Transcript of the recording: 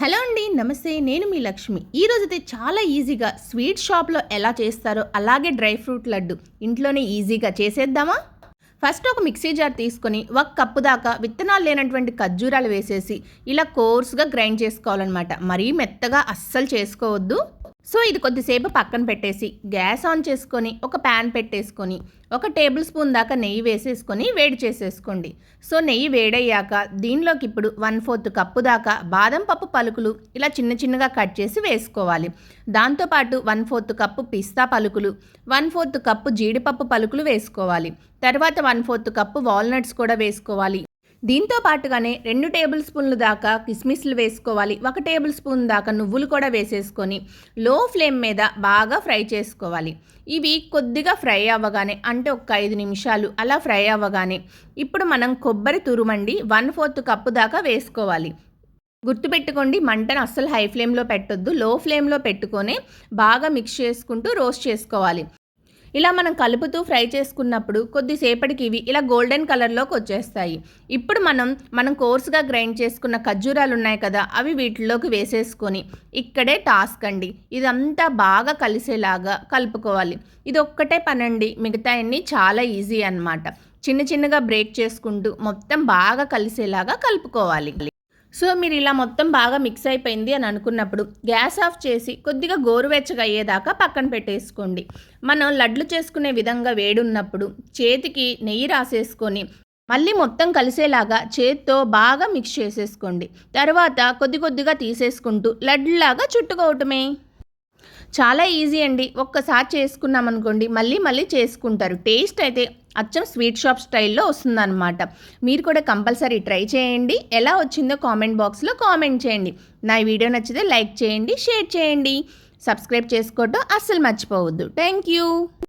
Hello అండి, నమస్తే. నేను మీ లక్ష్మి. ఈరోజైతే చాలా ఈజీగా స్వీట్ షాప్లో ఎలా చేస్తారో అలాగే డ్రై ఫ్రూట్ లడ్డు ఇంట్లోనే ఈజీగా చేసేద్దామా? ఫస్ట్ ఒక మిక్సీ జార్ తీసుకొని 1 కప్పు దాకా విత్తనాలు లేనటువంటి ఖర్జూరాలు వేసేసి ఇలా కోర్స్గా గ్రైండ్ చేసుకోవాలన్నమాట. మరీ మెత్తగా అస్సలు చేసుకోవద్దు. సో ఇది కొద్దిసేపు పక్కన పెట్టేసి గ్యాస్ ఆన్ చేసుకొని ఒక ప్యాన్ పెట్టేసుకొని 1 టేబుల్ స్పూన్ దాకా నెయ్యి వేసేసుకొని వేడి చేసేసుకోండి. సో నెయ్యి వేడయ్యాక దీనిలోకి ఇప్పుడు 1/4 కప్పు దాకా బాదం పప్పు పలుకులు ఇలా చిన్న చిన్నగా కట్ చేసి వేసుకోవాలి. దాంతోపాటు 1/4 కప్పు పిస్తా పలుకులు, 1/4 కప్పు జీడిపప్పు పలుకులు వేసుకోవాలి. తర్వాత 1/4 కప్పు వాల్నట్స్ కూడా వేసుకోవాలి. దీంతో పాటుగానే 2 టేబుల్ స్పూన్లు దాకా కిస్మిస్లు వేసుకోవాలి. 1 టేబుల్ స్పూన్ దాకా నువ్వులు కూడా వేసేసుకొని లో ఫ్లేమ్ మీద బాగా ఫ్రై చేసుకోవాలి. ఇవి కొద్దిగా ఫ్రై అవ్వగానే, అంటే ఒక 5 నిమిషాలు అలా ఫ్రై అవ్వగానే ఇప్పుడు మనం కొబ్బరి తురుమండి 1/4 కప్పు దాకా వేసుకోవాలి. గుర్తుపెట్టుకోండి, మంటను అస్సలు హై ఫ్లేమ్లో పెట్టొద్దు, లో ఫ్లేమ్లో పెట్టుకొని బాగా మిక్స్ చేసుకుంటూ రోస్ట్ చేసుకోవాలి. ఇలా మనం కలుపుతూ ఫ్రై చేసుకున్నప్పుడు కొద్దిసేపటికి ఇవి ఇలా గోల్డెన్ కలర్లోకి వచ్చేస్తాయి. ఇప్పుడు మనం కోర్స్గా గ్రైండ్ చేసుకున్న ఖర్జూరాలు ఉన్నాయి కదా, అవి వీటిలోకి వేసేసుకొని ఇక్కడే టాస్క్ అండి, ఇదంతా బాగా కలిసేలాగా కలుపుకోవాలి. ఇది ఒక్కటే పనండి, మిగతా అన్నీ చాలా ఈజీ అన్నమాట. చిన్న చిన్నగా బ్రేక్ చేసుకుంటూ మొత్తం బాగా కలిసేలాగా కలుపుకోవాలి. సో మీరు ఇలా మొత్తం బాగా మిక్స్ అయిపోయింది అని అనుకున్నప్పుడు గ్యాస్ ఆఫ్ చేసి కొద్దిగా గోరువెచ్చగా అయ్యేదాకా పక్కన పెట్టేసుకోండి. మనం లడ్లు చేసుకునే విధంగా వేడున్నప్పుడు చేతికి నెయ్యి రాసేసుకొని మళ్ళీ మొత్తం కలిసేలాగా చేత్తో బాగా మిక్స్ చేసేసుకోండి. తర్వాత కొద్ది కొద్దిగా తీసేసుకుంటూ లడ్డులాగా చుట్టుకోవటమే. చాలా ఈజీ అండి. ఒక్కసారి చేసుకున్నాం అనుకోండి మళ్ళీ మళ్ళీ చేసుకుంటారు. టేస్ట్ అయితే అచ్చం స్వీట్ షాప్ స్టైల్లో వస్తుందన్నమాట. మీరు కూడా కంపల్సరీ ట్రై చేయండి. ఎలా వచ్చిందో కామెంట్ బాక్స్లో కామెంట్ చేయండి. నా వీడియో నచ్చితే లైక్ చేయండి, షేర్ చేయండి, సబ్స్క్రైబ్ చేసుకోవడం అస్సలు మర్చిపోవద్దు. Thank you.